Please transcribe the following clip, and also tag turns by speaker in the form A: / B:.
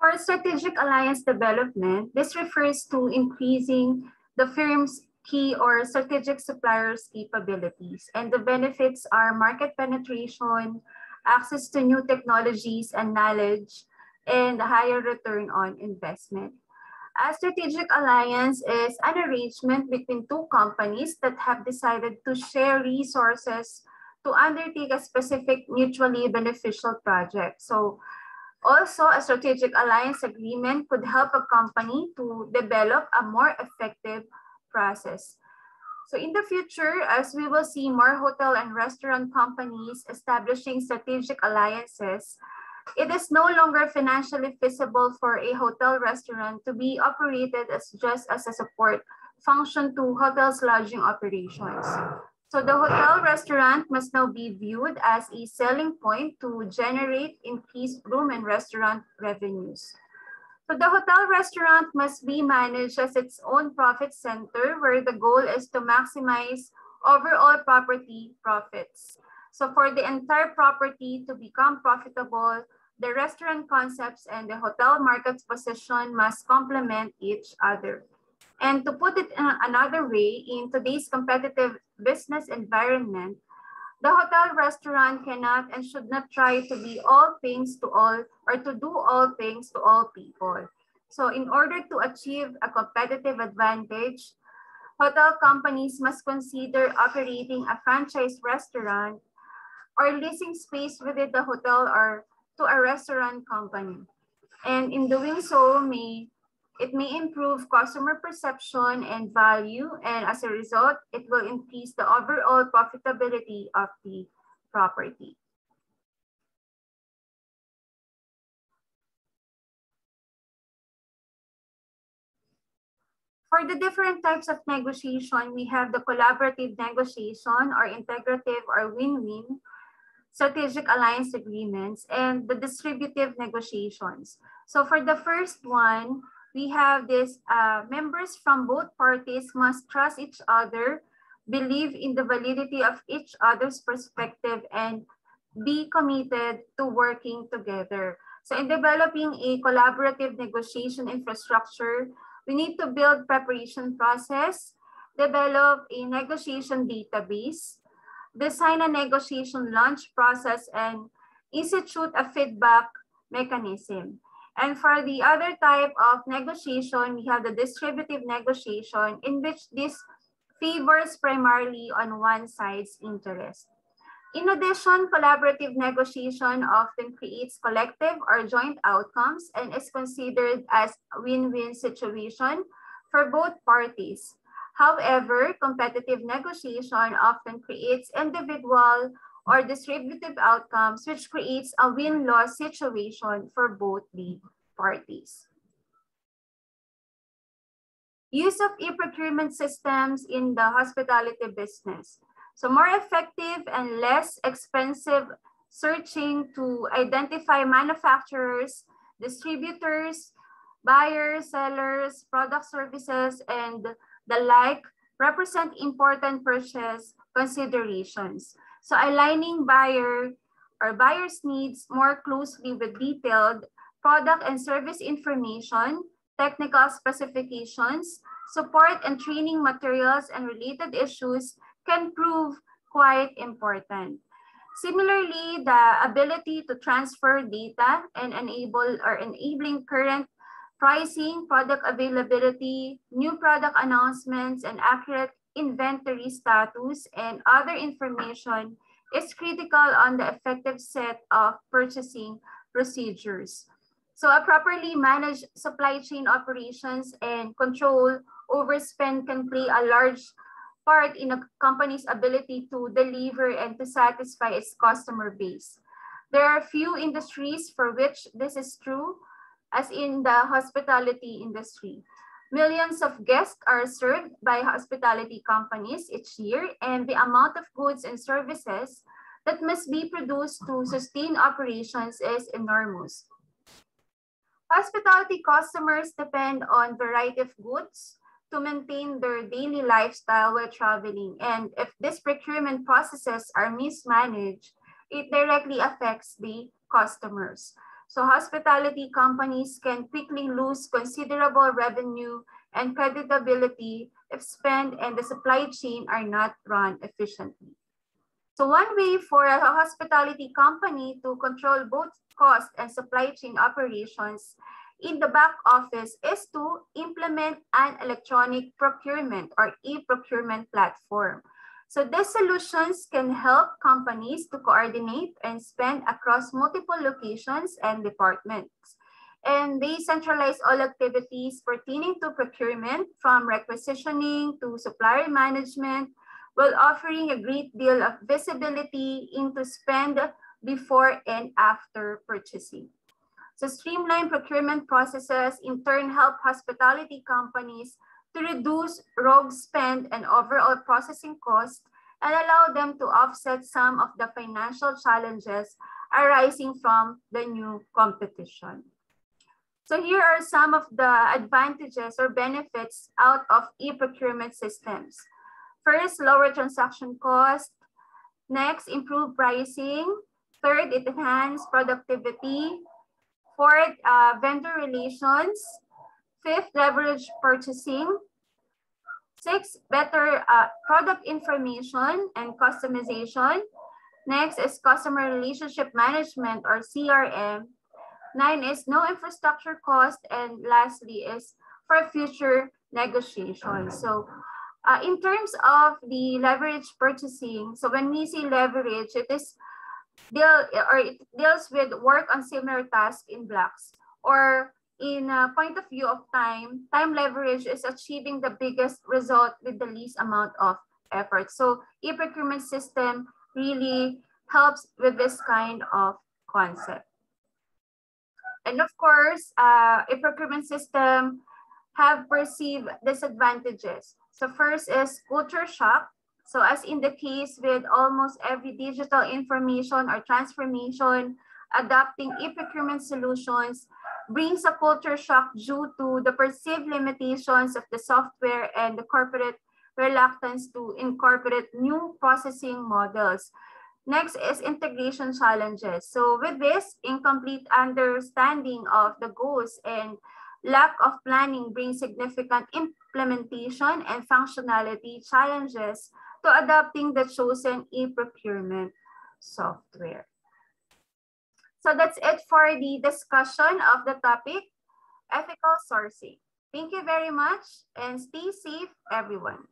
A: For strategic alliance development, this refers to increasing the firm's key or strategic suppliers' capabilities, and the benefits are market penetration, access to new technologies and knowledge, and higher return on investment. A strategic alliance is an arrangement between two companies that have decided to share resources to undertake a specific mutually beneficial project. So also, a strategic alliance agreement could help a company to develop a more effective process. So in the future, as we will see more hotel and restaurant companies establishing strategic alliances, it is no longer financially feasible for a hotel restaurant to be operated as just as a support function to hotels' lodging operations. So the hotel restaurant must now be viewed as a selling point to generate increased room and restaurant revenues. So the hotel restaurant must be managed as its own profit center, where the goal is to maximize overall property profits. So for the entire property to become profitable, the restaurant concepts and the hotel market's position must complement each other. And to put it in another way, in today's competitive business environment, the hotel restaurant cannot and should not try to be all things to all or to do all things to all people. So in order to achieve a competitive advantage, hotel companies must consider operating a franchise restaurant or leasing space within the hotel or to a restaurant company. And in doing so, it may improve customer perception and value, and as a result, it will increase the overall profitability of the property. For the different types of negotiation, we have the collaborative negotiation or integrative or win-win, strategic alliance agreements, and the distributive negotiations. So for the first one, we have this members from both parties must trust each other, believe in the validity of each other's perspective, and be committed to working together. So in developing a collaborative negotiation infrastructure, we need to build preparation process, develop a negotiation database, design a negotiation launch process, and institute a feedback mechanism. And for the other type of negotiation, we have the distributive negotiation, in which this favors primarily on one side's interest. In addition, collaborative negotiation often creates collective or joint outcomes and is considered as a win-win situation for both parties. However, competitive negotiation often creates individual or distributive outcomes, which creates a win-loss situation for both the parties. Use of e-procurement systems in the hospitality business. So more effective and less expensive searching to identify manufacturers, distributors, buyers, sellers, product services, and the like represent important purchase considerations. So aligning buyer's needs more closely with detailed product and service information, technical specifications, support and training materials, and related issues can prove quite important. Similarly, the ability to transfer data and enabling current pricing, product availability, new product announcements, and accurate inventory status and other information is critical on the effective set of purchasing procedures. So a properly managed supply chain operations and control overspend can play a large part in a company's ability to deliver and to satisfy its customer base. There are few industries for which this is true, as in the hospitality industry. Millions of guests are served by hospitality companies each year, and the amount of goods and services that must be produced to sustain operations is enormous. Hospitality customers depend on a variety of goods to maintain their daily lifestyle while traveling. And if these procurement processes are mismanaged, it directly affects the customers. So hospitality companies can quickly lose considerable revenue and creditability if spend and the supply chain are not run efficiently. So one way for a hospitality company to control both cost and supply chain operations in the back office is to implement an electronic procurement or e-procurement platform. So these solutions can help companies to coordinate and spend across multiple locations and departments. And they centralize all activities pertaining to procurement, from requisitioning to supplier management, while offering a great deal of visibility into spend before and after purchasing. So streamlined procurement processes in turn help hospitality companies to reduce rogue spend and overall processing costs and allow them to offset some of the financial challenges arising from the new competition. So here are some of the advantages or benefits out of e-procurement systems. First, lower transaction cost. Next, improved pricing. Third, it enhances productivity. Fourth, vendor relations. Fifth, leverage purchasing. Six, better product information and customization. Next is customer relationship management or CRM. 9 is no infrastructure cost. And lastly is for future negotiations. So in terms of the leverage purchasing, so when we see leverage, it deals with work on similar tasks in blocks, or in a point of view of time leverage is achieving the biggest result with the least amount of effort. So e-procurement system really helps with this kind of concept. And of course, e-procurement system have perceived disadvantages. So first is culture shock. So as in the case with almost every digital information or transformation, adopting e-procurement solutions brings a culture shock due to the perceived limitations of the software and the corporate reluctance to incorporate new processing models. Next is integration challenges. So with this, incomplete understanding of the goals and lack of planning brings significant implementation and functionality challenges to adopting the chosen e-procurement software. So that's it for the discussion of the topic, ethical sourcing. Thank you very much and stay safe, everyone.